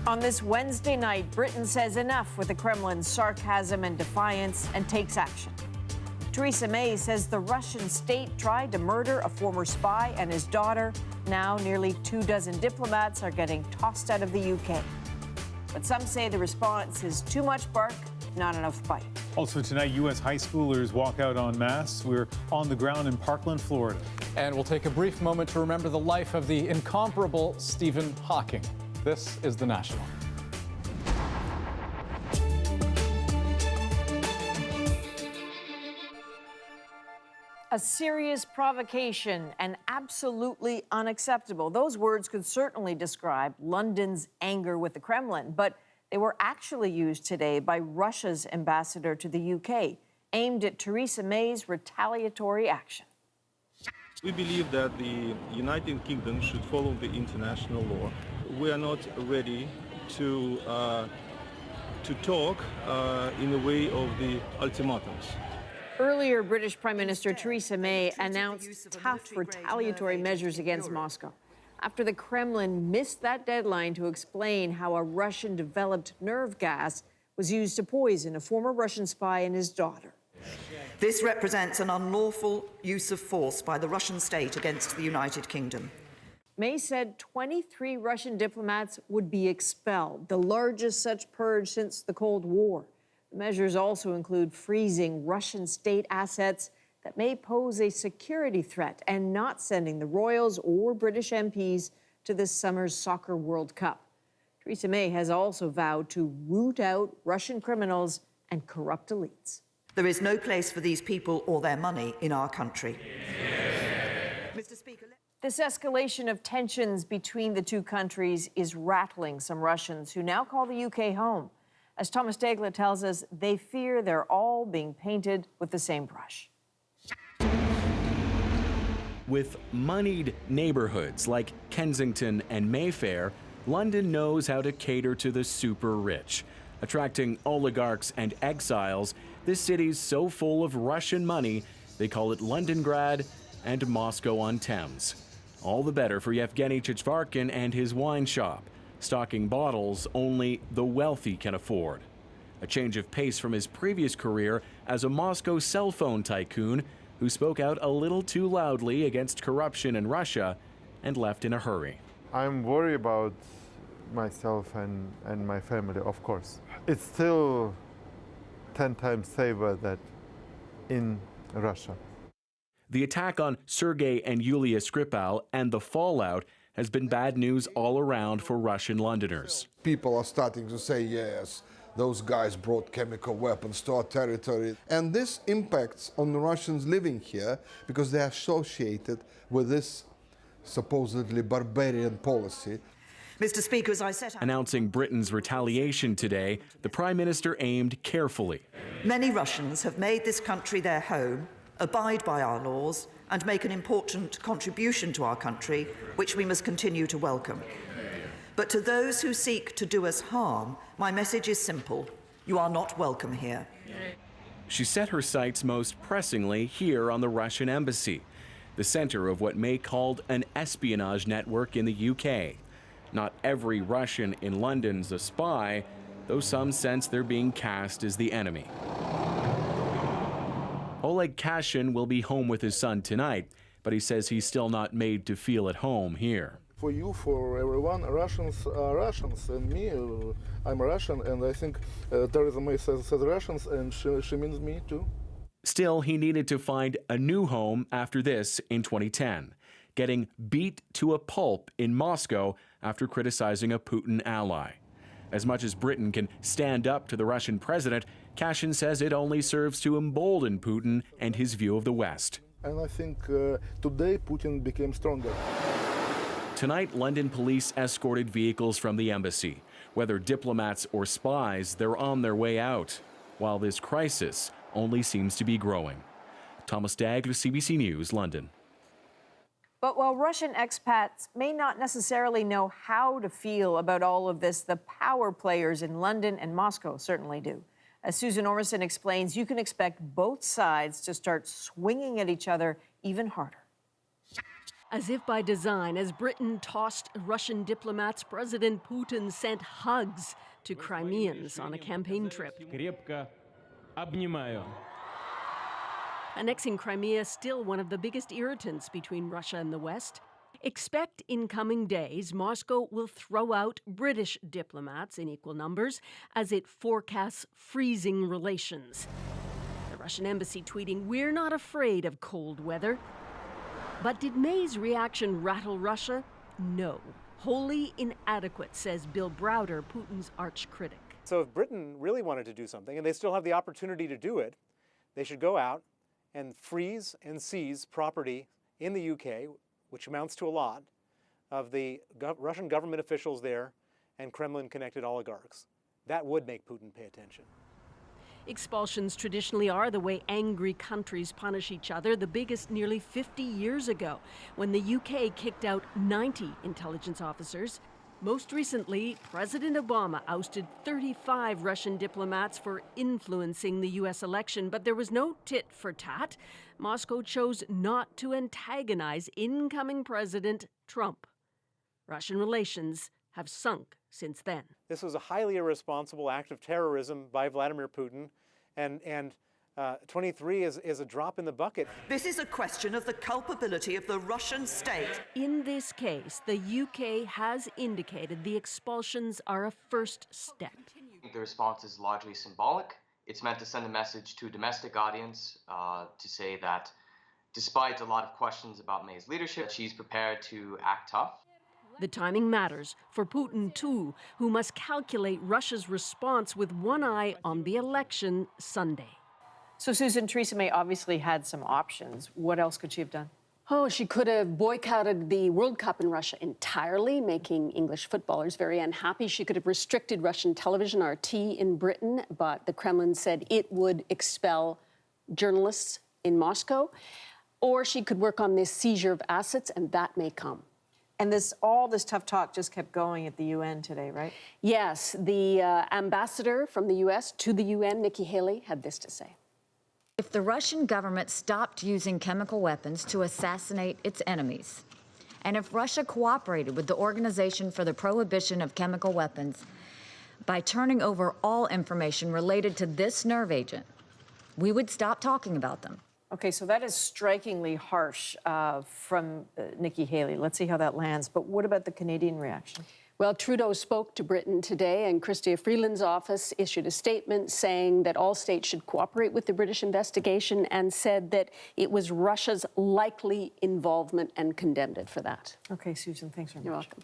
On this Wednesday night, Britain says enough with the Kremlin's sarcasm and defiance and takes action. Theresa May says the Russian state tried to murder a former spy and his daughter. Now nearly 24 diplomats are getting tossed out of the UK. But some say the response is too much bark, not enough bite. Also tonight, U.S. high schoolers walk out en masse. We're on the ground in Parkland, Florida. And we'll take a brief moment to remember the life of the incomparable Stephen Hawking. This is The National. A serious provocation and absolutely unacceptable. Those words could certainly describe London's anger with the Kremlin, but they were actually used today by Russia's ambassador to the UK, aimed at Theresa May's retaliatory action. We believe that the United Kingdom should follow the international law. We are not ready to talk in the way of the ultimatums. Earlier, British Prime Minister Theresa May announced tough retaliatory measures against Moscow after the Kremlin missed that deadline to explain how a Russian-developed nerve gas was used to poison a former Russian spy and his daughter. This represents an unlawful use of force by the Russian state against the United Kingdom. May said 23 Russian diplomats would be expelled, the largest such purge since the Cold War. The measures also include freezing Russian state assets that may pose a security threat and not sending the royals or British MPs to this summer's Soccer World Cup. Theresa May has also vowed to root out Russian criminals and corrupt elites. There is no place for these people or their money in our country. Mr. Speaker, this escalation of tensions between the two countries is rattling some Russians who now call the UK home. As Thomas Daigle tells us, they fear they're all being painted with the same brush. With moneyed neighborhoods like Kensington and Mayfair, London knows how to cater to the super rich. Attracting oligarchs and exiles, this city's so full of Russian money, they call it Londongrad and Moscow-on-Thames. All the better for Yevgeny Chichvarkin and his wine shop, stocking bottles only the wealthy can afford. A change of pace from his previous career as a Moscow cell phone tycoon who spoke out a little too loudly against corruption in Russia and left in a hurry. I'm worried about myself and my family, of course. It's still 10 times safer than in Russia. The attack on Sergei and Yulia Skripal and the fallout has been bad news all around for Russian Londoners. People are starting to say, yes, those guys brought chemical weapons to our territory. And this impacts on the Russians living here because they are associated with this supposedly barbarian policy. Mr. Speaker, as I said, announcing Britain's retaliation today, the Prime Minister aimed carefully. Many Russians have made this country their home, abide by our laws, and make an important contribution to our country, which we must continue to welcome. But to those who seek to do us harm, my message is simple. You are not welcome here. She set her sights most pressingly here on the Russian embassy, the center of what May called an espionage network in the UK. Not every Russian in London's a spy, though some sense they're being cast as the enemy. Oleg Kashin will be home with his son tonight, but he says he's still not made to feel at home here. For you, for everyone, Russians are Russians, and me, I'm a Russian, and I think Theresa May says Russians, and she means me too. Still, he needed to find a new home after this in 2010, getting beat to a pulp in Moscow after criticizing a Putin ally. As much as Britain can stand up to the Russian president, Kashin says it only serves to embolden Putin and his view of the West. And I think today Putin became stronger. Tonight, London police escorted vehicles from the embassy. Whether diplomats or spies, they're on their way out, while this crisis only seems to be growing. Thomas Daigle, CBC News, London. But while Russian expats may not necessarily know how to feel about all of this, the power players in London and Moscow certainly do. As Susan Ormison explains, you can expect both sides to start swinging at each other even harder. As if by design, as Britain tossed Russian diplomats, President Putin sent hugs to Crimeans on a campaign trip. Annexing Crimea still one of the biggest irritants between Russia and the West. Expect in coming days, Moscow will throw out British diplomats in equal numbers as it forecasts freezing relations. The Russian embassy tweeting, "We're not afraid of cold weather." But did May's reaction rattle Russia? No. Wholly inadequate, says Bill Browder, Putin's arch critic. So if Britain really wanted to do something, and they still have the opportunity to do it, they should go out and freeze and seize property in the UK, which amounts to a lot, of the Russian government officials there and Kremlin-connected oligarchs. That would make Putin pay attention. Expulsions traditionally are the way angry countries punish each other, the biggest nearly 50 years ago, when the UK kicked out 90 intelligence officers. Most recently, President Obama ousted 35 Russian diplomats for influencing the U.S. election, but there was no tit for tat. Moscow chose not to antagonize incoming President Trump. Russian relations have sunk since then. This was a highly irresponsible act of terrorism by Vladimir Putin, and 23 is a drop in the bucket. This is a question of the culpability of the Russian state. In this case, the UK has indicated the expulsions are a first step. The response is largely symbolic. It's meant to send a message to a domestic audience to say that despite a lot of questions about May's leadership, she's prepared to act tough. The timing matters for Putin, too, who must calculate Russia's response with one eye on the election Sunday. So, Susan, Theresa May obviously had some options. What else could she have done? Oh, she could have boycotted the World Cup in Russia entirely, making English footballers very unhappy. She could have restricted Russian television, RT, in Britain, but the Kremlin said it would expel journalists in Moscow. Or she could work on this seizure of assets, and that may come. And all this tough talk just kept going at the UN today, right? Yes, the ambassador from the U.S. to the UN, Nikki Haley, had this to say. If the Russian government stopped using chemical weapons to assassinate its enemies, and if Russia cooperated with the Organization for the Prohibition of Chemical Weapons by turning over all information related to this nerve agent, we would stop talking about them. Okay, so that is strikingly harsh from Nikki Haley. Let's see how that lands. But what about the Canadian reaction? Well, Trudeau spoke to Britain today, and Chrystia Freeland's office issued a statement saying that all states should cooperate with the British investigation and said that it was Russia's likely involvement and condemned it for that. Okay, Susan, thanks very much. You're welcome.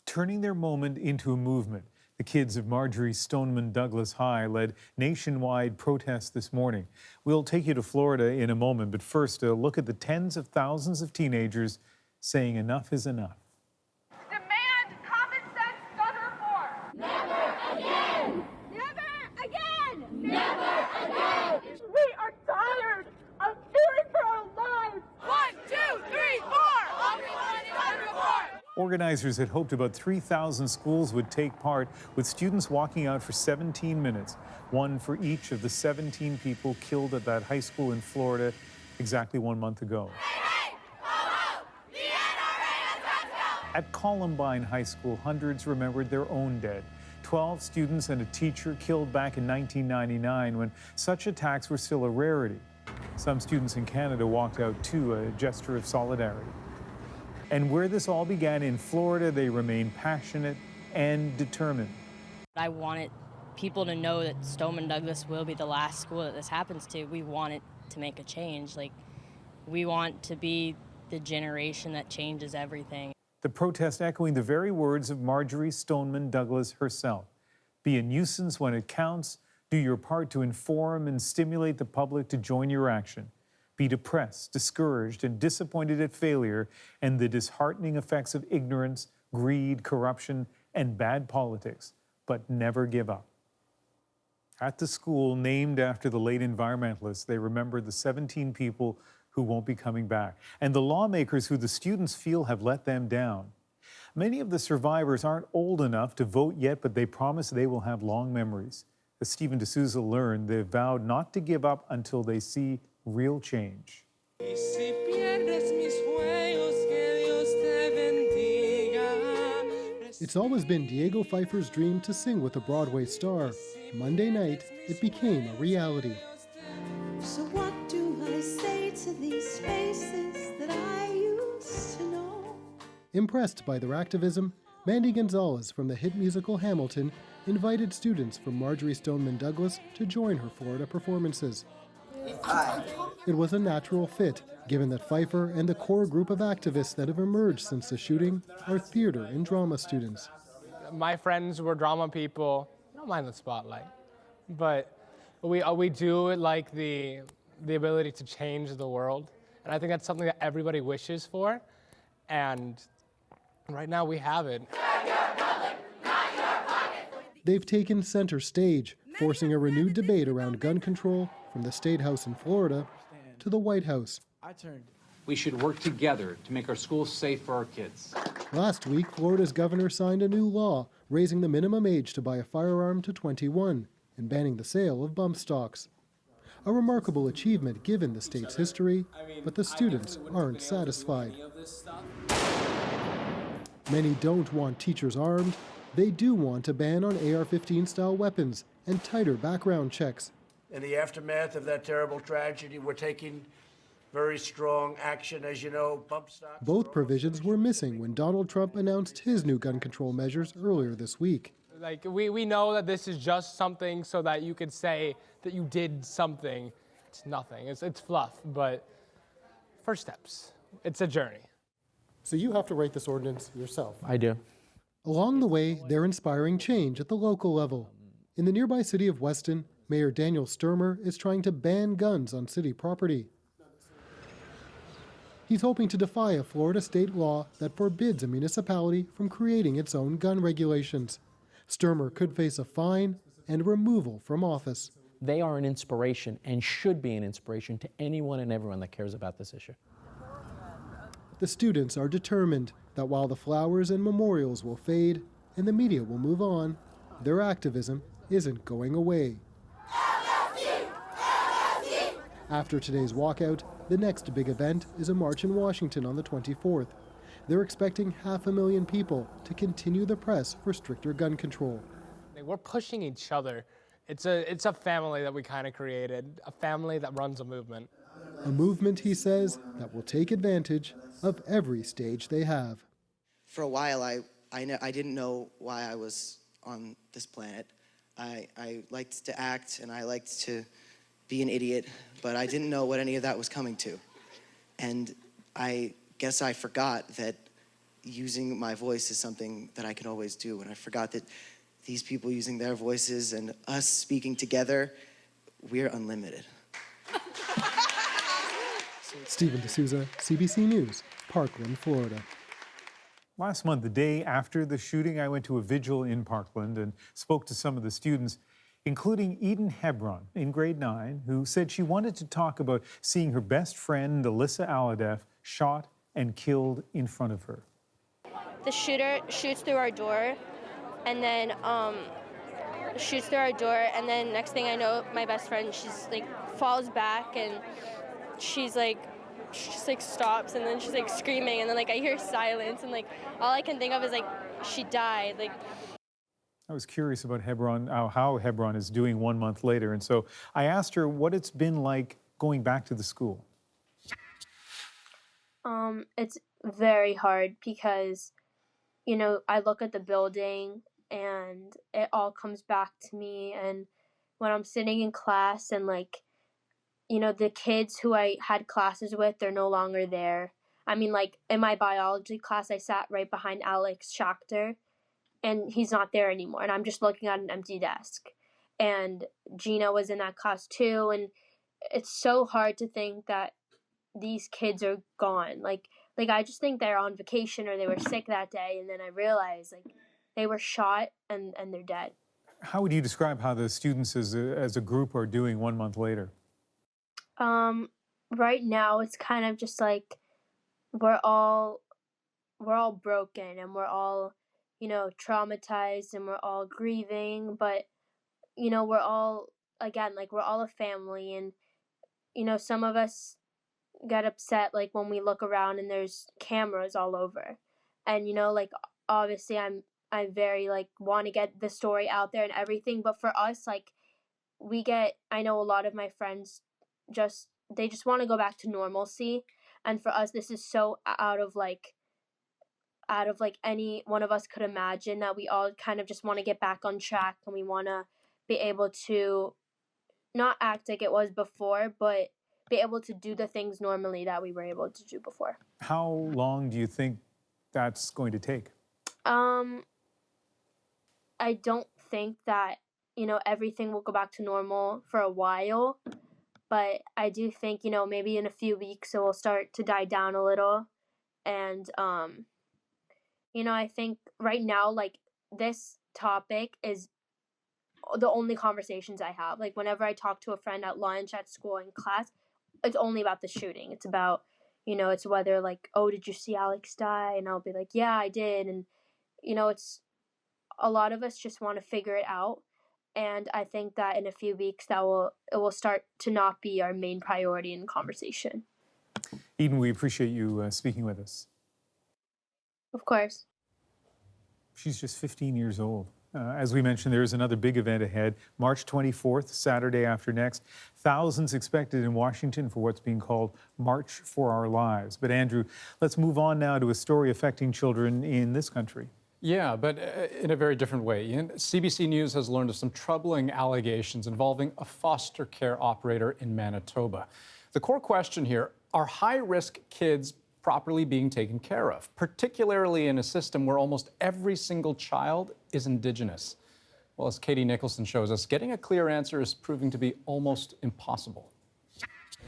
Turning their moment into a movement, the kids of Marjorie Stoneman Douglas High led nationwide protests this morning. We'll take you to Florida in a moment, but first, a look at the tens of thousands of teenagers saying enough is enough. Demand common sense gun reform! Never again! Never again! Never again! We are tired of fearing for our lives! 1, 2, 3, 4! All we want is gun reform! Organizers had hoped about 3,000 schools would take part, with students walking out for 17 minutes, one for each of the 17 people killed at that high school in Florida exactly 1 month ago. At Columbine High School, hundreds remembered their own dead. 12 students and a teacher killed back in 1999 when such attacks were still a rarity. Some students in Canada walked out too, a gesture of solidarity. And where this all began in Florida, they remain passionate and determined. I wanted people to know that Stoneman Douglas will be the last school that this happens to. We want it to make a change. We want to be the generation that changes everything. The protest echoing the very words of Marjorie Stoneman Douglas herself. Be a nuisance when it counts. Do your part to inform and stimulate the public to join your action. Be depressed, discouraged, and disappointed at failure and the disheartening effects of ignorance, greed, corruption, and bad politics, but never give up. At the school named after the late environmentalists, they remember the 17 people who won't be coming back, and the lawmakers who the students feel have let them down. Many of the survivors aren't old enough to vote yet, but they promise they will have long memories. As Stephen D'Souza learned, they've vowed not to give up until they see real change. Y si pierdes mis It's always been Diego Pfeiffer's dream to sing with a Broadway star. Monday night, it became a reality. So what do I say to these faces that I used to know? Impressed by their activism, Mandy Gonzalez from the hit musical Hamilton invited students from Marjorie Stoneman Douglas to join her Florida performances. It was a natural fit, given that Pfeiffer and the core group of activists that have emerged since the shooting are theater and drama students. My friends were drama people. I don't mind the spotlight, but we do like the ability to change the world, and I think that's something that everybody wishes for, and right now we have it. They've taken center stage, forcing a renewed debate around gun control from the State House in Florida to the White House. We should work together to make our schools safe for our kids. Last week, Florida's governor signed a new law raising the minimum age to buy a firearm to 21 and banning the sale of bump stocks. A remarkable achievement given the state's history, but the students aren't satisfied. Many don't want teachers armed. They do want a ban on AR-15 style weapons and tighter background checks. In the aftermath of that terrible tragedy, we're taking very strong action. As you know, bump stocks. Both provisions were missing when Donald Trump announced his new gun control measures earlier this week. Like, we know that this is just something so that you could say that you did something. It's nothing. It's fluff, but first steps. It's a journey. So you have to write this ordinance yourself? I do. Along the way, they're inspiring change at the local level. In the nearby city of Weston, Mayor Daniel Sturmer is trying to ban guns on city property. He's hoping to defy a Florida state law that forbids a municipality from creating its own gun regulations. Sturmer could face a fine and removal from office. They are an inspiration and should be an inspiration to anyone and everyone that cares about this issue. The students are determined that while the flowers and memorials will fade and the media will move on, their activism isn't going away. After today's walkout, the next big event is a march in Washington on the 24th. They're expecting 500,000 people to continue the press for stricter gun control. We're pushing each other. It's a family that we kind of created, a family that runs a movement. A movement, he says, that will take advantage of every stage they have. For a while, I didn't know why I was on this planet. I liked to act and I liked to be an idiot, but I didn't know what any of that was coming to. And I guess I forgot that using my voice is something that I can always do. And I forgot that these people using their voices and us speaking together, we're unlimited. Stephen D'Souza, CBC News, Parkland, Florida. Last month, the day after the shooting, I went to a vigil in Parkland and spoke to some of the students, including Eden Hebron in grade 9, who said she wanted to talk about seeing her best friend, Alyssa Alhadeff, shot and killed in front of her. The shooter shoots through our door, and then next thing I know, my best friend, she's like falls back and she stops, and then she's like screaming, and then like I hear silence, and like all I can think of is like she died. Like, I was curious about Hebron, how Hebron is doing 1 month later, and so I asked her what it's been like going back to the school. It's very hard because, you know, I look at the building and it all comes back to me, and when I'm sitting in class and like, you know, the kids who I had classes with, they're no longer there. I mean, like in my biology class, I sat right behind Alex Schachter, and he's not there anymore. And I'm just looking at an empty desk. And Gina was in that class too. And it's so hard to think that these kids are gone. Like I just think they're on vacation or they were sick that day. And then I realized like they were shot and they're dead. How would you describe how the students as a group are doing 1 month later? Right now it's kind of just like we're all broken and we're all, you know, traumatized and we're all grieving, but you know, we're all a family, and you know, some of us get upset like when we look around and there's cameras all over. And you know, like obviously I'm I very like want to get the story out there and everything. But for us, like I know a lot of my friends they just want to go back to normalcy. And for us, this is so out of any one of us could imagine, that we all kind of just want to get back on track, and we want to be able to not act like it was before, but be able to do the things normally that we were able to do before. How long do you think that's going to take? I don't think that, everything will go back to normal for a while, but I do think, maybe in a few weeks it will start to die down a little. And, I think right now, like, this topic is the only conversations I have. Like, whenever I talk to a friend at lunch, at school, in class, it's only about the shooting. It's about, it's whether like, oh, did you see Alex die? And I'll be like, yeah, I did. And, it's a lot of us just want to figure it out. And I think that in a few weeks it will start to not be our main priority in conversation. Eden, we appreciate you speaking with us. Of course. She's just 15 years old. As we mentioned, there is another big event ahead, March 24th, Saturday after next. Thousands expected in Washington for what's being called March for Our Lives. But Andrew, let's move on now to a story affecting children in this country. Yeah, but in a very different way. CBC News has learned of some troubling allegations involving a foster care operator in Manitoba. The core question here, are high-risk kids properly being taken care of, particularly in a system where almost every single child is Indigenous? Well, as Katie Nicholson shows us, getting a clear answer is proving to be almost impossible.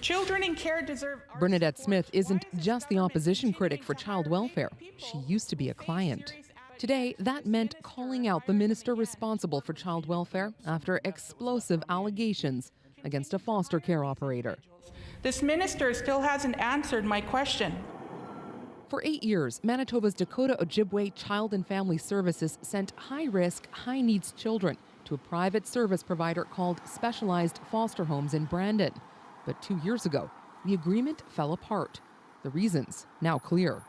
Children in care deserve... Bernadette Smith isn't just the opposition critic for child welfare. She used to be a client. Today, that meant calling out the minister responsible for child welfare after explosive allegations against a foster care operator. This minister still hasn't answered my question. For 8 years, Manitoba's Dakota Ojibwe Child and Family Services sent high-risk, high-needs children to a private service provider called Specialized Foster Homes in Brandon. But 2 years ago, the agreement fell apart. The reasons now clear.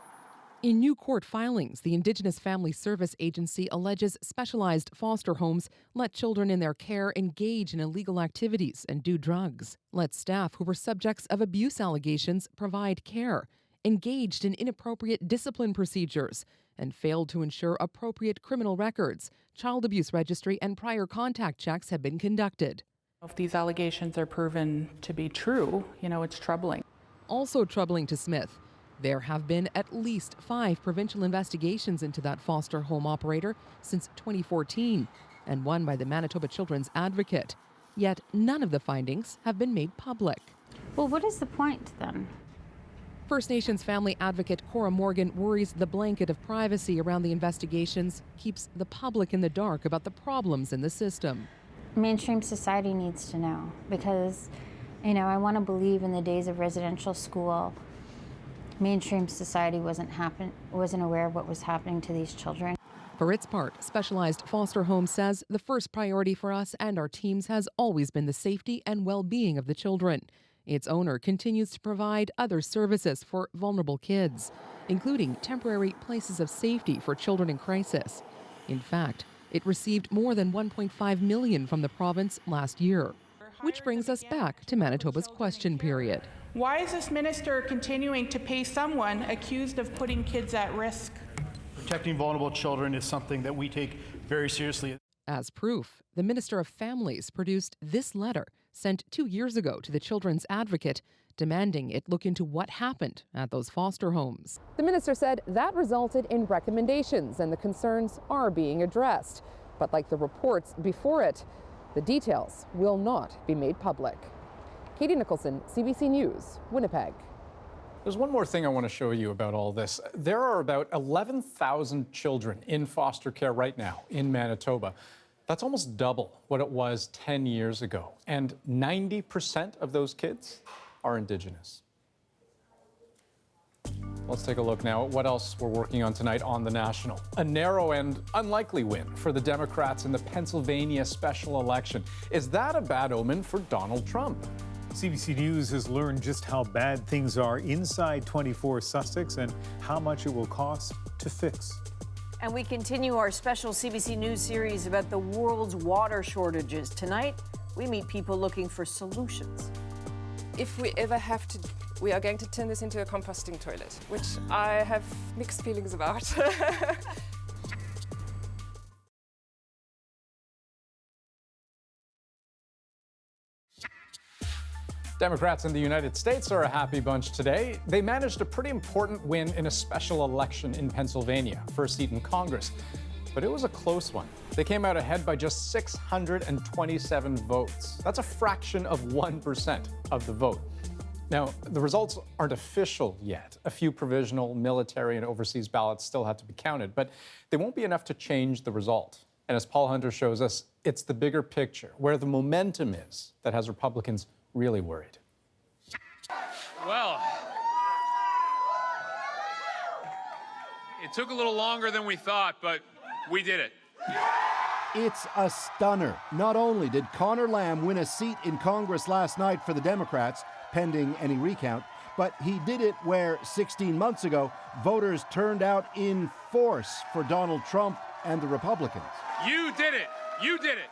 In new court filings, the Indigenous Family Service Agency alleges Specialized Foster Homes let children in their care engage in illegal activities and do drugs, let staff who were subjects of abuse allegations provide care, engaged in inappropriate discipline procedures, and failed to ensure appropriate criminal records, child abuse registry, and prior contact checks have been conducted. If these allegations are proven to be true, it's troubling. Also troubling to Smith, there have been at least 5 provincial investigations into that foster home operator since 2014, and one by the Manitoba Children's Advocate. Yet none of the findings have been made public. Well, what is the point then? First Nations family advocate Cora Morgan worries the blanket of privacy around the investigations keeps the public in the dark about the problems in the system. Mainstream society needs to know, because, I want to believe in the days of residential school, mainstream society wasn't aware of what was happening to these children. For its part, Specialized Foster Home says the first priority for us and our teams has always been the safety and well-being of the children. Its owner continues to provide other services for vulnerable kids, including temporary places of safety for children in crisis. In fact, it received more than $1.5 million from the province last year. Which brings us back to Manitoba's question period. Why is this minister continuing to pay someone accused of putting kids at risk? Protecting vulnerable children is something that we take very seriously. As proof, the Minister of Families produced this letter sent 2 years ago to the Children's Advocate, demanding it look into what happened at those foster homes. The minister said that resulted in recommendations and the concerns are being addressed. But like the reports before it, the details will not be made public. Katie Nicholson, CBC News, Winnipeg. There's one more thing I want to show you about all this. There are about 11,000 children in foster care right now in Manitoba. That's almost double what it was 10 years ago. And 90% of those kids are Indigenous. Let's take a look now at what else we're working on tonight on The National. A narrow and unlikely win for the Democrats in the Pennsylvania special election. Is that a bad omen for Donald Trump? CBC News has learned just how bad things are inside 24 Sussex and how much it will cost to fix. And we continue our special CBC News series about the world's water shortages. Tonight, we meet people looking for solutions. If we ever have to, we are going to turn this into a composting toilet, which I have mixed feelings about. Democrats in the United States are a happy bunch today. They managed a pretty important win in a special election in Pennsylvania for a seat in Congress. But it was a close one. They came out ahead by just 627 votes. That's a fraction of 1% of the vote. Now, the results aren't official yet. A few provisional, military, and overseas ballots still have to be counted, but they won't be enough to change the result. And as Paul Hunter shows us, it's the bigger picture, where the momentum is, that has Republicans really worried. Well, it took a little longer than we thought, but we did it. It's a stunner. Not only did Connor Lamb win a seat in Congress last night for the Democrats, pending any recount, but he did it where 16 months ago, voters turned out in force for Donald Trump and the Republicans. You did it. You did it.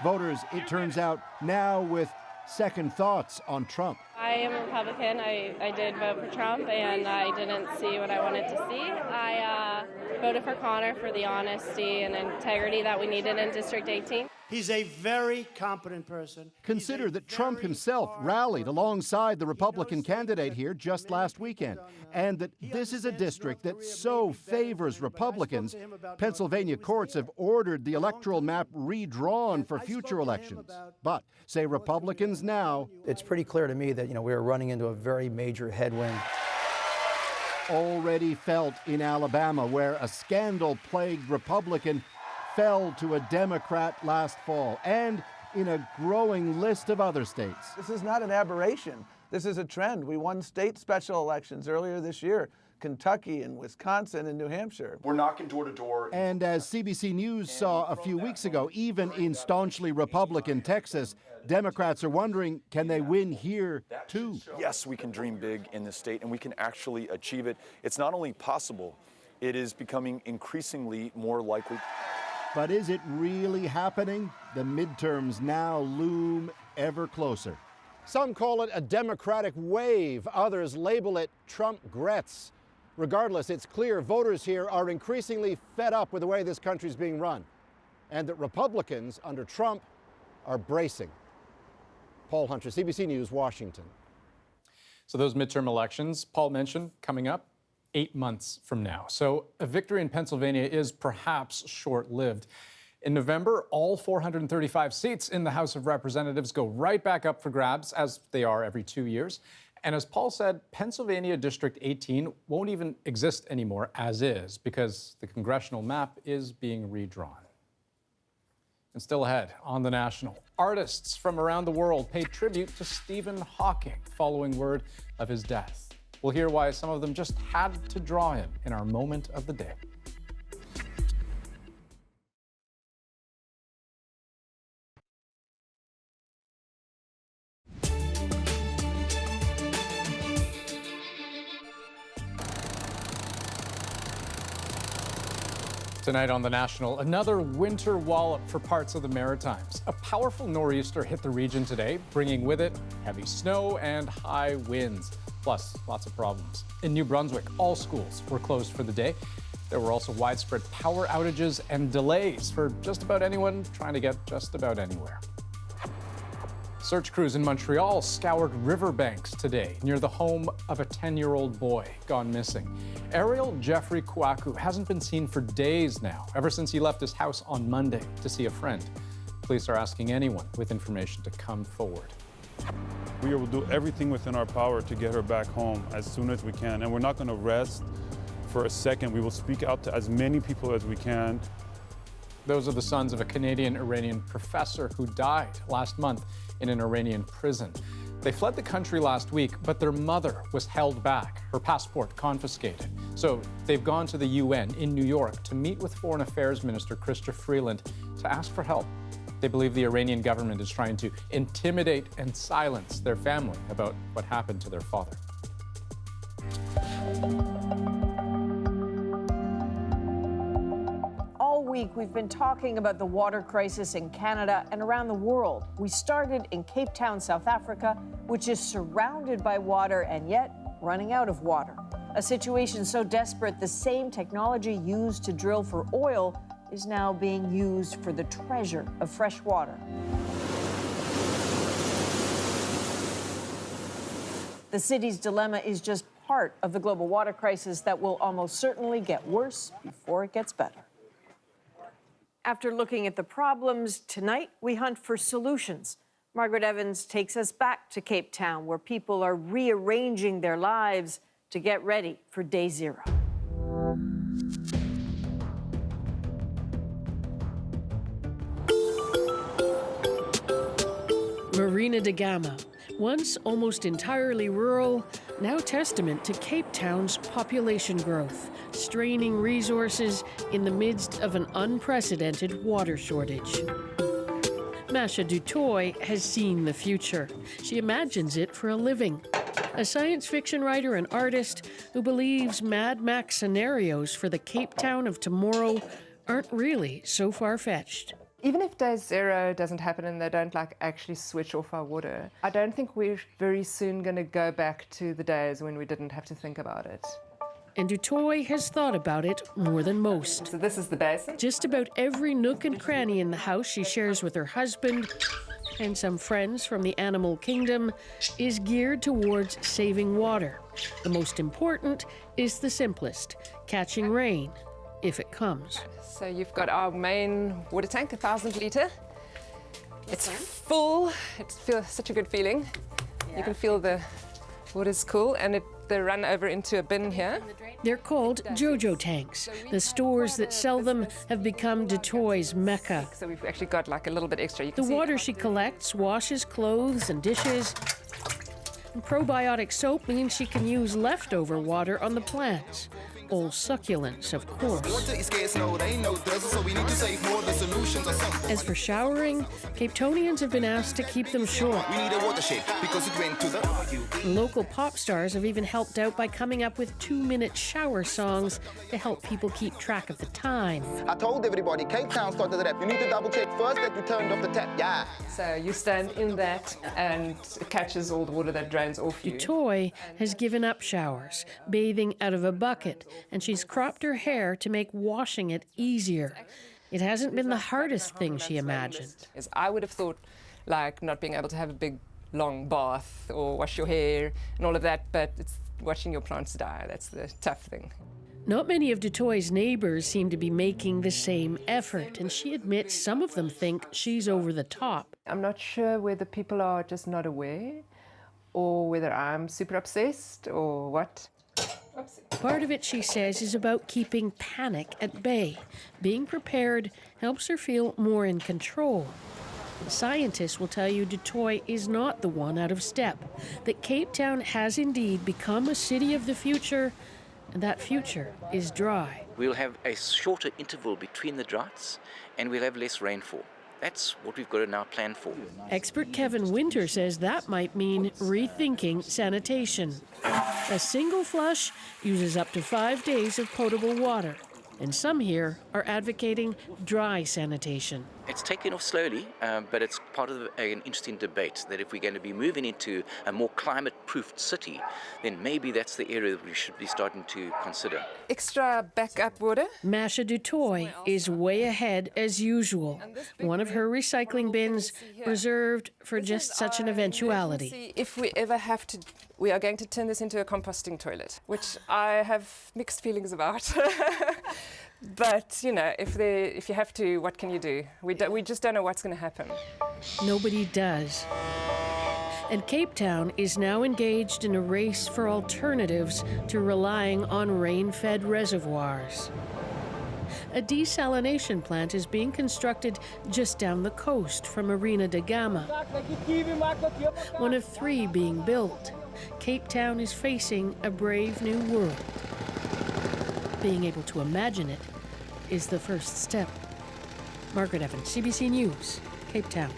Voters, it turns out, now with second thoughts on Trump. I am a Republican. I did vote for Trump, and I didn't see what I wanted to see. I voted for Connor for the honesty and integrity that we needed in District 18. He's a very competent person. Consider that Trump himself rallied alongside the Republican candidate here just last weekend, and that this is a district that so favors Republicans, Pennsylvania courts have ordered the electoral map redrawn for future elections. But, say Republicans now, it's pretty clear to me that, we're running into a very major headwind. Already felt in Alabama, where a scandal-plagued Republican fell to a Democrat last fall, and in a growing list of other states. This is not an aberration. This is a trend. We won state special elections earlier this year, Kentucky and Wisconsin and New Hampshire. We're knocking door to door. And as CBC News saw a few weeks ago, even in staunchly Republican Texas, Democrats are wondering, can they win here too? Yes, we can dream big in this state, and we can actually achieve it. It's not only possible, it is becoming increasingly more likely. But is it really happening? The midterms now loom ever closer. Some call it a Democratic wave. Others label it Trump-grets. Regardless, it's clear voters here are increasingly fed up with the way this country's being run, and that Republicans under Trump are bracing. Paul Hunter, CBC News, Washington. So those midterm elections, Paul mentioned, coming up 8 months from now. So a victory in Pennsylvania is perhaps short-lived. In November, all 435 seats in the House of Representatives go right back up for grabs, as they are every 2 years. And as Paul said, Pennsylvania District 18 won't even exist anymore as is, because the congressional map is being redrawn. And still ahead on The National, artists from around the world pay tribute to Stephen Hawking following word of his death. We'll hear why some of them just had to draw him in our moment of the day. Tonight on The National, another winter wallop for parts of the Maritimes. A powerful nor'easter hit the region today, bringing with it heavy snow and high winds. Plus, lots of problems. In New Brunswick, all schools were closed for the day. There were also widespread power outages and delays for just about anyone trying to get just about anywhere. Search crews in Montreal scoured riverbanks today near the home of a 10-year-old boy gone missing. Ariel Jeffrey Kouakou hasn't been seen for days now, ever since he left his house on Monday to see a friend. Police are asking anyone with information to come forward. We will do everything within our power to get her back home as soon as we can, and we're not going to rest for a second. We will speak out to as many people as we can. Those are the sons of a Canadian-Iranian professor who died last month in an Iranian prison. They fled the country last week, but their mother was held back, her passport confiscated. So they've gone to the UN in New York to meet with Foreign Affairs Minister Chrystia Freeland to ask for help. They believe the Iranian government is trying to intimidate and silence their family about what happened to their father. week, we've been talking about the water crisis in Canada and around the world. We started in Cape Town, South Africa, which is surrounded by water and yet running out of water. A situation so desperate, the same technology used to drill for oil is now being used for the treasure of fresh water. The city's dilemma is just part of the global water crisis that will almost certainly get worse before it gets better. After looking at the problems, tonight we hunt for solutions. Margaret Evans takes us back to Cape Town, where people are rearranging their lives to get ready for day zero. Marina de Gama, once almost entirely rural, now testament to Cape Town's population growth, straining resources in the midst of an unprecedented water shortage. Masha Dutoy has seen the future. She imagines it for a living. A science fiction writer and artist who believes Mad Max scenarios for the Cape Town of tomorrow aren't really so far-fetched. Even if day zero doesn't happen and they don't actually switch off our water, I don't think we're very soon going to go back to the days when we didn't have to think about it. And Dutoy has thought about it more than most. So this is the basin. Just about every nook and cranny in the house she shares with her husband and some friends from the animal kingdom is geared towards saving water. The most important is the simplest, catching rain, if it comes. So you've got our main water tank, 1,000 litre. It's full. It feels such a good feeling. Yeah. You can feel the water's cool, and they run over into a bin here. They're called JoJo tanks. The stores that sell them have become Dutoy's mecca. So we've actually got like a little bit extra. The water she collects washes clothes and dishes. And probiotic soap means she can use leftover water on the plants. All succulents, of course. As for showering, Cape Townians have been asked to keep them short. Local pop stars have even helped out by coming up with 2-minute shower songs to help people keep track of the time. I told everybody, Cape Town started the rap. You need to double check first that you turned off the tap. Yeah. So you stand in that and it catches all the water that drains off you. Dutoy has given up showers, bathing out of a bucket, and she's cropped her hair to make washing it easier. It hasn't been the hardest thing she imagined. I would have thought like not being able to have a big long bath or wash your hair and all of that, but it's watching your plants die. That's the tough thing. Not many of Dutoy's neighbors seem to be making the same effort, and she admits some of them think she's over the top. I'm not sure whether people are just not aware or whether I'm super obsessed or what. Part of it, she says, is about keeping panic at bay. Being prepared helps her feel more in control. Scientists will tell you Dutoy is not the one out of step, that Cape Town has indeed become a city of the future, and that future is dry. We'll have a shorter interval between the droughts, and we'll have less rainfall. That's what we've got to now plan for. Expert Kevin Winter says that might mean rethinking sanitation. A single flush uses up to 5 days of potable water, and some here are advocating dry sanitation. It's taken off slowly, but it's part of an interesting debate that if we're going to be moving into a more climate-proofed city, then maybe that's the area that we should be starting to consider. Extra backup water? Masha Dutoy is way ahead as usual. One of her recycling bins reserved for just such an eventuality. If we ever have to, we are going to turn this into a composting toilet, which I have mixed feelings about. But, you know, if you have to, what can you do? We just don't know what's going to happen. Nobody does. And Cape Town is now engaged in a race for alternatives to relying on rain-fed reservoirs. A desalination plant is being constructed just down the coast from Marina de Gama. One of 3 being built. Cape Town is facing a brave new world. Being able to imagine it is the first step. Margaret Evans, CBC News, Cape Town.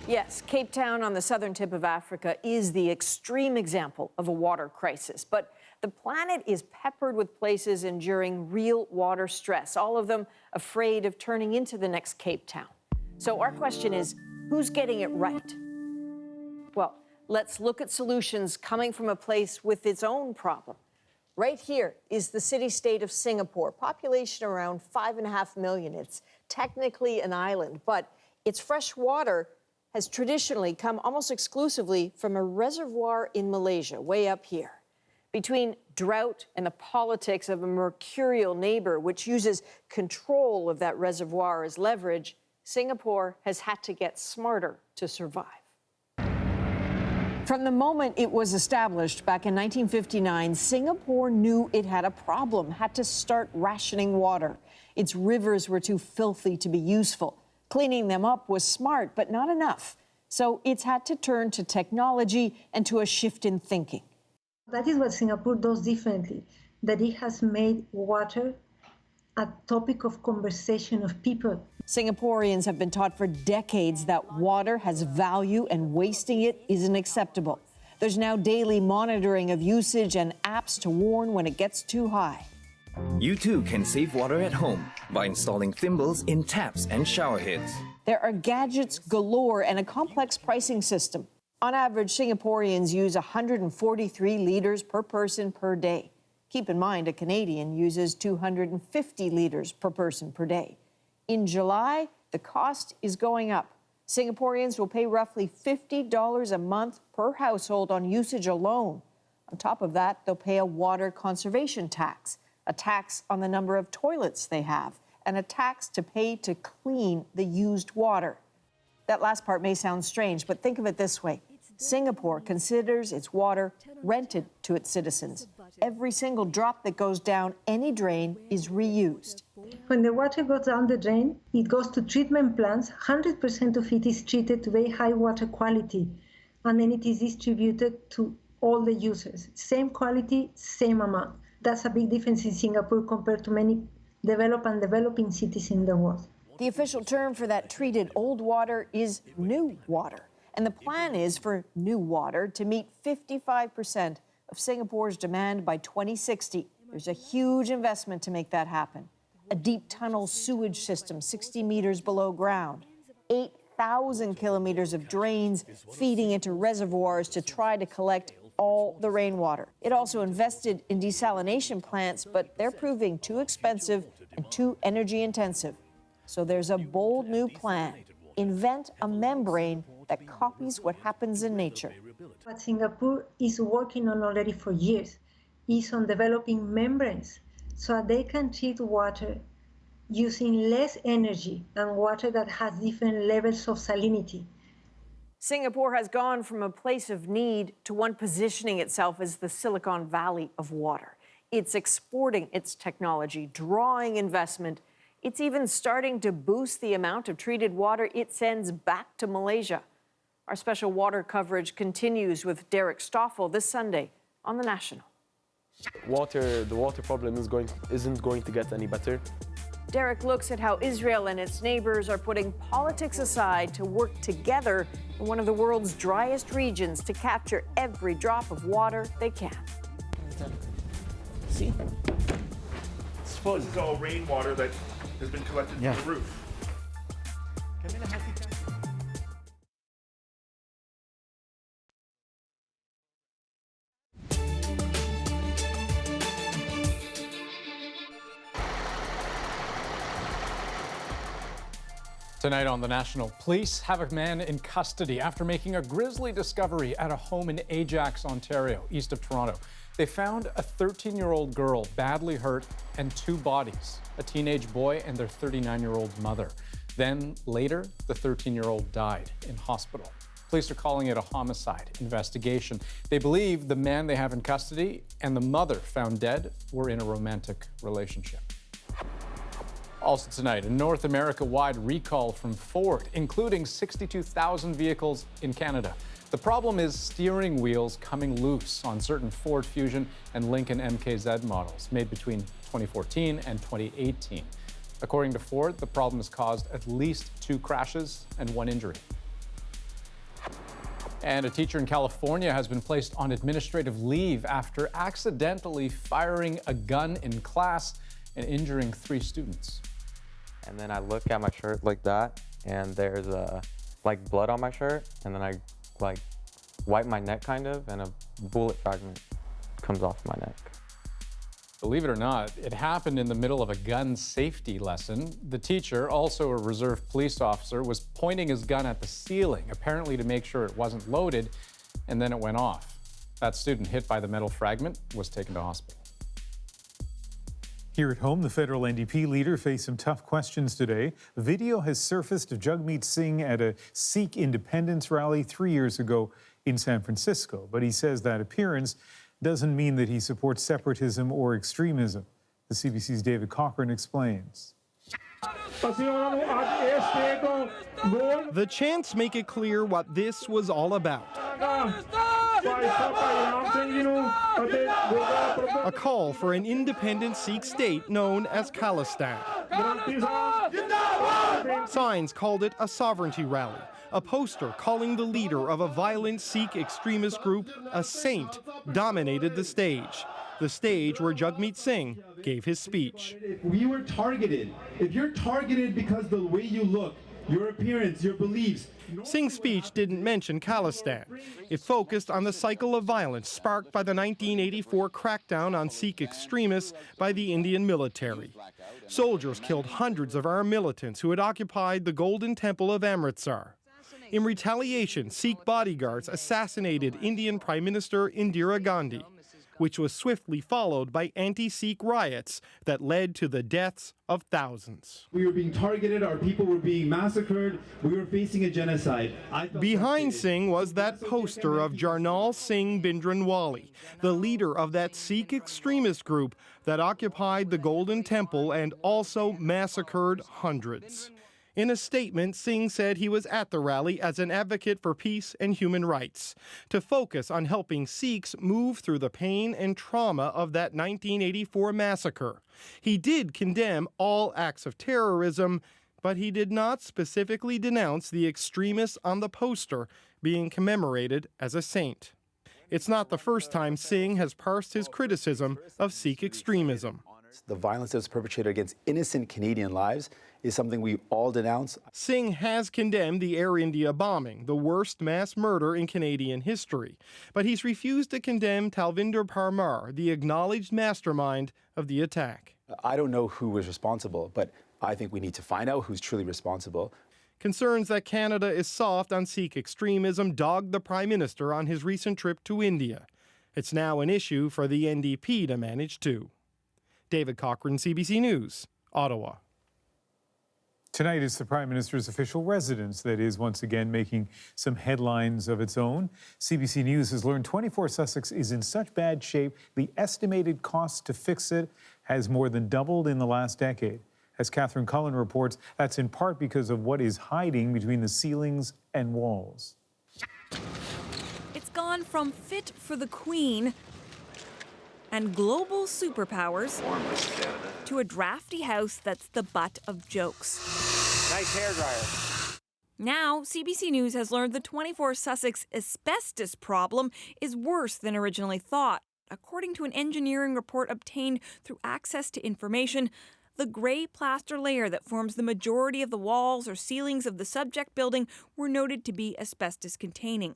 Yes, Cape Town on the southern tip of Africa is the extreme example of a water crisis. But the planet is peppered with places enduring real water stress, all of them afraid of turning into the next Cape Town. So our question is, who's getting it right? Well, let's look at solutions coming from a place with its own problem. Right here is the city-state of Singapore, population around 5.5 million. It's technically an island, but its fresh water has traditionally come almost exclusively from a reservoir in Malaysia, way up here. Between drought and the politics of a mercurial neighbor, which uses control of that reservoir as leverage, Singapore has had to get smarter to survive. From the moment it was established back in 1959, Singapore knew it had a problem, had to start rationing water. Its rivers were too filthy to be useful. Cleaning them up was smart, but not enough. So it's had to turn to technology and to a shift in thinking. That is what Singapore does differently, that it has made water a topic of conversation of people. Singaporeans have been taught for decades that water has value and wasting it isn't acceptable. There's now daily monitoring of usage and apps to warn when it gets too high. You too can save water at home by installing thimbles in taps and shower heads. There are gadgets galore and a complex pricing system. On average, Singaporeans use 143 litres per person per day. Keep in mind, a Canadian uses 250 litres per person per day. In July, the cost is going up. Singaporeans will pay roughly $50 a month per household on usage alone. On top of that, they'll pay a water conservation tax, a tax on the number of toilets they have, and a tax to pay to clean the used water. That last part may sound strange, but think of it this way. Singapore considers its water rented to its citizens. Every single drop that goes down any drain is reused. When the water goes down the drain, it goes to treatment plants. 100% of it is treated to very high water quality, and then it is distributed to all the users. Same quality, same amount. That's a big difference in Singapore compared to many developed and developing cities in the world. The official term for that treated old water is new water. And the plan is for new water to meet 55% of Singapore's demand by 2060. There's a huge investment to make that happen. A deep tunnel sewage system 60 meters below ground, 8,000 kilometers of drains feeding into reservoirs to try to collect all the rainwater. It also invested in desalination plants, but they're proving too expensive and too energy intensive. So there's a bold new plan. Invent a membrane that copies what happens in nature. What Singapore is working on already for years is on developing membranes so they can treat water using less energy and water that has different levels of salinity. Singapore has gone from a place of need to one positioning itself as the Silicon Valley of water. It's exporting its technology, drawing investment. It's even starting to boost the amount of treated water it sends back to Malaysia. Our special water coverage continues with Derek Stoffel this Sunday on The National. The water problem isn't going to get any better. Derek looks at how Israel and its neighbors are putting politics aside to work together in one of the world's driest regions to capture every drop of water they can. See? This is all rainwater that has been collected from the roof. Tonight on The National, police have a man in custody after making a grisly discovery at a home in Ajax, Ontario, east of Toronto. They found a 13-year-old girl badly hurt and two bodies, a teenage boy and their 39-year-old mother. Then later, the 13-year-old died in hospital. Police are calling it a homicide investigation. They believe the man they have in custody and the mother found dead were in a romantic relationship. Also tonight, a North America-wide recall from Ford, including 62,000 vehicles in Canada. The problem is steering wheels coming loose on certain Ford Fusion and Lincoln MKZ models made between 2014 and 2018. According to Ford, the problem has caused at least 2 crashes and 1 injury. And a teacher in California has been placed on administrative leave after accidentally firing a gun in class and injuring 3 students. and then I look at my shirt like that, and there's like blood on my shirt, and then I like wipe my neck kind of, and a bullet fragment comes off my neck. Believe it or not, it happened in the middle of a gun safety lesson. The teacher, also a reserve police officer, was pointing his gun at the ceiling, apparently to make sure it wasn't loaded, and then it went off. That student hit by the metal fragment was taken to hospital. Here at home, the federal NDP leader faced some tough questions today. Video has surfaced of Jagmeet Singh at a Sikh independence rally 3 years ago in San Francisco. But he says that appearance doesn't mean that he supports separatism or extremism. The CBC's David Cochran explains. The chants make it clear what this was all about. A call for an independent Sikh state known as Khalistan. Signs called it a sovereignty rally. A poster calling the leader of a violent Sikh extremist group a saint dominated the stage where Jagmeet Singh gave his speech. We were targeted. If you're targeted because the way you look, your appearance, your beliefs. Singh's speech didn't mention Khalistan. It focused on the cycle of violence sparked by the 1984 crackdown on Sikh extremists by the Indian military. Soldiers killed hundreds of our militants who had occupied the Golden Temple of Amritsar. In retaliation, Sikh bodyguards assassinated Indian Prime Minister Indira Gandhi, which was swiftly followed by anti-Sikh riots that led to the deaths of thousands. We were being targeted, our people were being massacred, we were facing a genocide. Behind Singh was that poster of Jarnail Singh Bhindranwale, the leader of that Sikh extremist group that occupied the Golden Temple and also massacred hundreds. In a statement, Singh said he was at the rally as an advocate for peace and human rights, to focus on helping Sikhs move through the pain and trauma of that 1984 massacre. He did condemn all acts of terrorism, but he did not specifically denounce the extremists on the poster being commemorated as a saint. It's not the first time Singh has parsed his criticism of Sikh extremism. The violence that was perpetrated against innocent Canadian lives is something we all denounce. Singh has condemned the Air India bombing, the worst mass murder in Canadian history. But he's refused to condemn Talvinder Parmar, the acknowledged mastermind of the attack. I don't know who was responsible, but I think we need to find out who's truly responsible. Concerns that Canada is soft on Sikh extremism dogged the Prime Minister on his recent trip to India. It's now an issue for the NDP to manage too. David Cochran, CBC News, Ottawa. Tonight is the Prime Minister's official residence that is once again making some headlines of its own. CBC News has learned 24 Sussex is in such bad shape, the estimated cost to fix it has more than doubled in the last decade. As Catherine Cullen reports, that's in part because of what is hiding between the ceilings and walls. It's gone from fit for the Queen and global superpowers to a drafty house that's the butt of jokes. Nice hairdryer. Now, CBC News has learned the 24 Sussex asbestos problem is worse than originally thought. According to an engineering report obtained through access to information, the grey plaster layer that forms the majority of the walls or ceilings of the subject building were noted to be asbestos containing.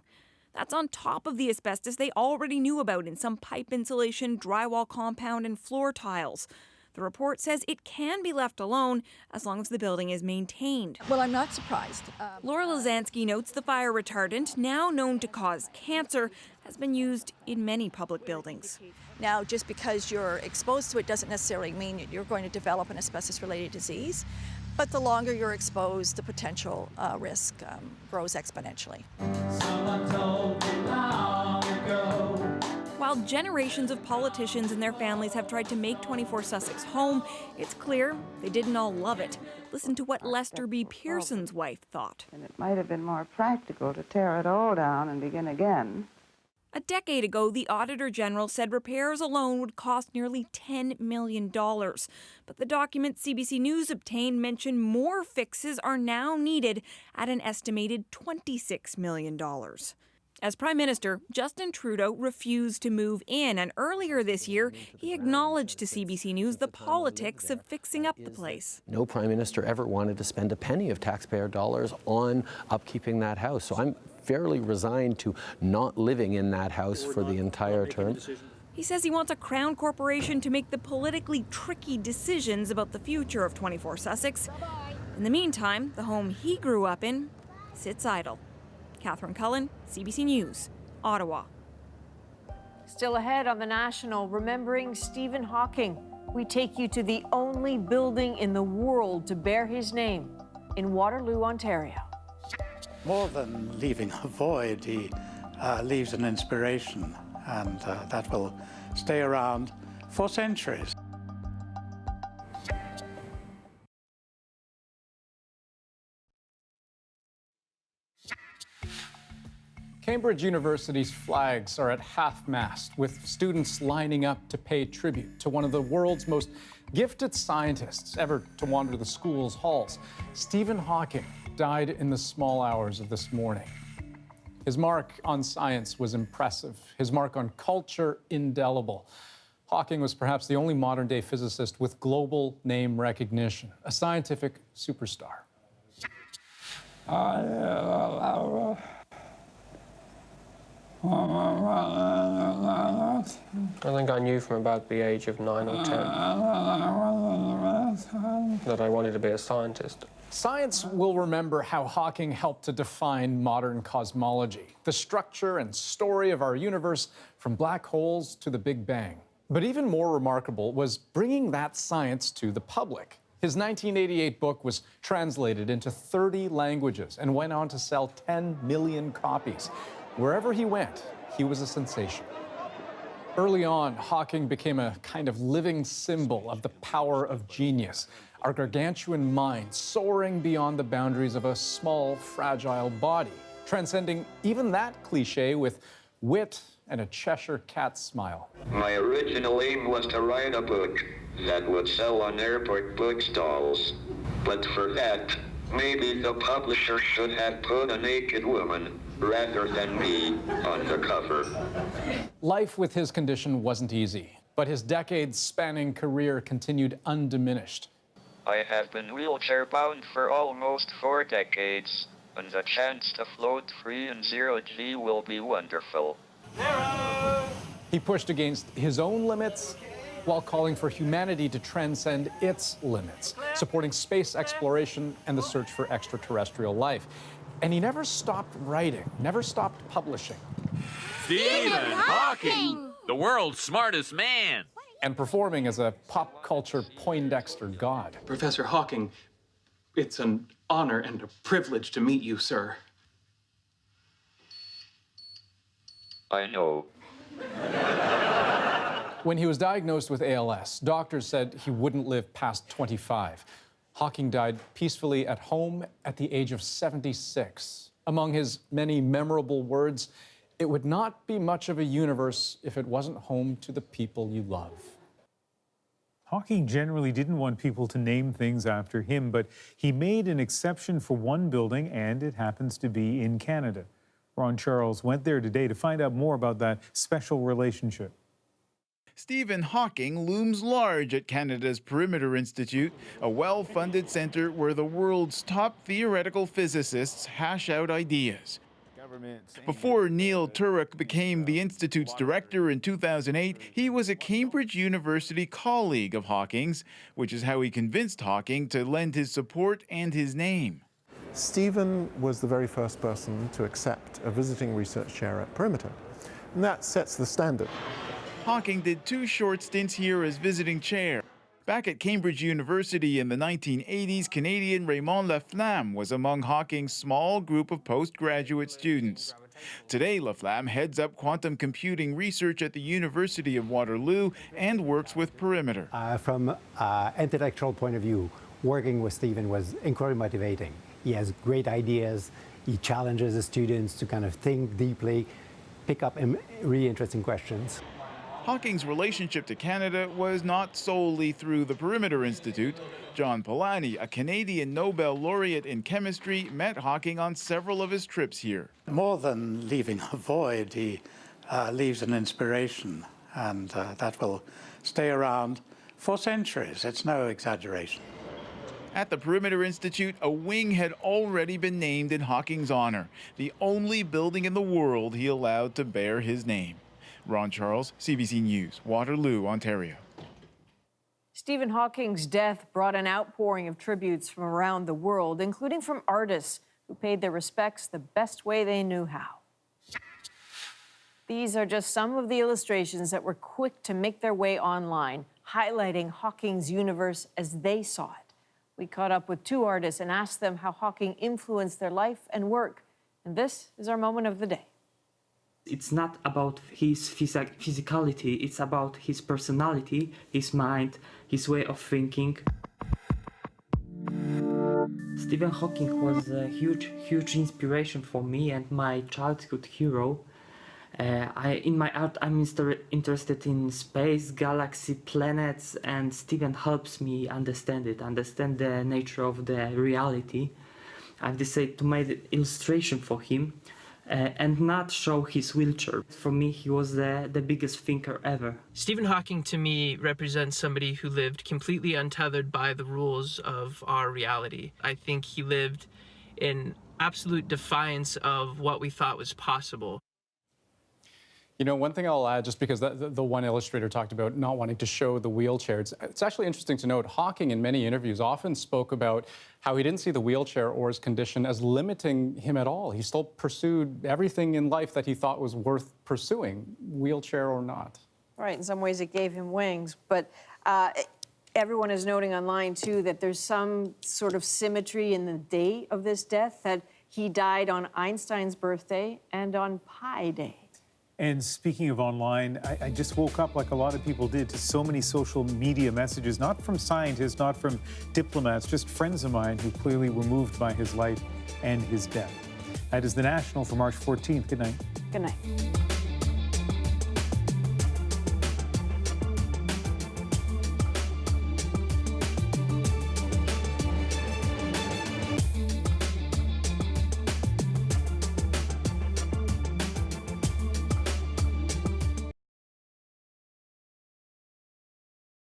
That's on top of the asbestos they already knew about in some pipe insulation, drywall compound, and floor tiles. The report says it can be left alone as long as the building is maintained. Well, I'm not surprised. Laura Lazansky notes the fire retardant, now known to cause cancer, has been used in many public buildings. Now, just because you're exposed to it doesn't necessarily mean you're going to develop an asbestos-related disease. But the longer you're exposed, the potential risk grows exponentially. While generations of politicians and their families have tried to make 24 Sussex home, it's clear they didn't all love it. Listen to what Lester B. Pearson's wife thought. And it might have been more practical to tear it all down and begin again. A decade ago, the Auditor General said repairs alone would cost nearly $10 million. But the document CBC News obtained mentioned more fixes are now needed at an estimated $26 million. As Prime Minister, Justin Trudeau refused to move in, and earlier this year, he acknowledged to CBC News the politics of fixing up the place. No Prime Minister ever wanted to spend a penny of taxpayer dollars on upkeeping that house, so I'm fairly resigned to not living in that house for the entire term. He says he wants a Crown corporation to make the politically tricky decisions about the future of 24 Sussex. In the meantime, the home he grew up in sits idle. Catherine Cullen, CBC News, Ottawa. Still ahead on The National, remembering Stephen Hawking. We take you to the only building in the world to bear his name in Waterloo, Ontario. More than leaving a void, he leaves an inspiration, and that will stay around for centuries. Cambridge University's flags are at half-mast, with students lining up to pay tribute to one of the world's most gifted scientists ever to wander the school's halls. Stephen Hawking died in the small hours of this morning. His mark on science was impressive, his mark on culture indelible. Hawking was perhaps the only modern-day physicist with global name recognition, a scientific superstar. I think I knew from about the age of 9 or 10 that I wanted to be a scientist. Science will remember how Hawking helped to define modern cosmology, the structure and story of our universe from black holes to the Big Bang. But even more remarkable was bringing that science to the public. His 1988 book was translated into 30 languages and went on to sell 10 million copies. Wherever he went, he was a sensation. Early on, Hawking became a kind of living symbol of the power of genius, our gargantuan mind soaring beyond the boundaries of a small, fragile body, transcending even that cliche with wit and a Cheshire cat smile. My original aim was to write a book that would sell on airport bookstalls. But for that, maybe the publisher should have put a naked woman rather than me on the cover. Life with his condition wasn't easy, but his decades-spanning career continued undiminished. I have been wheelchair-bound for almost 4 decades, and the chance to float free in zero-G will be wonderful. He pushed against his own limits while calling for humanity to transcend its limits, supporting space exploration and the search for extraterrestrial life. And he never stopped writing, never stopped publishing. Stephen Hawking, the world's smartest man. And performing as a pop culture Poindexter god. Professor Hawking, it's an honor and a privilege to meet you, sir. I know. When he was diagnosed with ALS, doctors said he wouldn't live past 25. Hawking died peacefully at home at the age of 76. Among his many memorable words, it would not be much of a universe if it wasn't home to the people you love. Hawking generally didn't want people to name things after him, but he made an exception for one building, and it happens to be in Canada. Ron Charles went there today to find out more about that special relationship. Stephen Hawking looms large at Canada's Perimeter Institute, a well-funded centre where the world's top theoretical physicists hash out ideas. Before Neil Turok became the Institute's director in 2008, he was a Cambridge University colleague of Hawking's, which is how he convinced Hawking to lend his support and his name. Stephen was the very first person to accept a visiting research chair at Perimeter, and that sets the standard. Hawking did 2 short stints here as visiting chair. Back at Cambridge University in the 1980s, Canadian Raymond Laflamme was among Hawking's small group of postgraduate students. Today, Laflamme heads up quantum computing research at the University of Waterloo and works with Perimeter. From an intellectual point of view, working with Stephen was incredibly motivating. He has great ideas. He challenges the students to kind of think deeply, pick up really interesting questions. Hawking's relationship to Canada was not solely through the Perimeter Institute. John Polanyi, a Canadian Nobel laureate in chemistry, met Hawking on several of his trips here. More than leaving a void, he leaves an inspiration, and that will stay around for centuries. It's no exaggeration. At the Perimeter Institute, a wing had already been named in Hawking's honor, the only building in the world he allowed to bear his name. Ron Charles, CBC News, Waterloo, Ontario. Stephen Hawking's death brought an outpouring of tributes from around the world, including from artists who paid their respects the best way they knew how. These are just some of the illustrations that were quick to make their way online, highlighting Hawking's universe as they saw it. We caught up with two artists and asked them how Hawking influenced their life and work. And this is our moment of the day. It's not about his physicality, it's about his personality, his mind, his way of thinking. Stephen Hawking was a huge inspiration for me and my childhood hero. In my art, I'm interested in space, galaxy, planets, and Stephen helps me understand the nature of the reality. I've decided to make an illustration for him and not show his wheelchair. For me, he was the biggest thinker ever. Stephen Hawking, to me, represents somebody who lived completely untethered by the rules of our reality. I think he lived in absolute defiance of what we thought was possible. You know, one thing I'll add, just because the one illustrator talked about not wanting to show the wheelchair, it's actually interesting to note, Hawking in many interviews often spoke about how he didn't see the wheelchair or his condition as limiting him at all. He still pursued everything in life that he thought was worth pursuing, wheelchair or not. Right, in some ways it gave him wings, but everyone is noting online, too, that there's some sort of symmetry in the date of this death, that he died on Einstein's birthday and on Pi Day. And speaking of online, I just woke up like a lot of people did to so many social media messages, not from scientists, not from diplomats, just friends of mine who clearly were moved by his life and his death. That is The National for March 14th. Good night. Good night.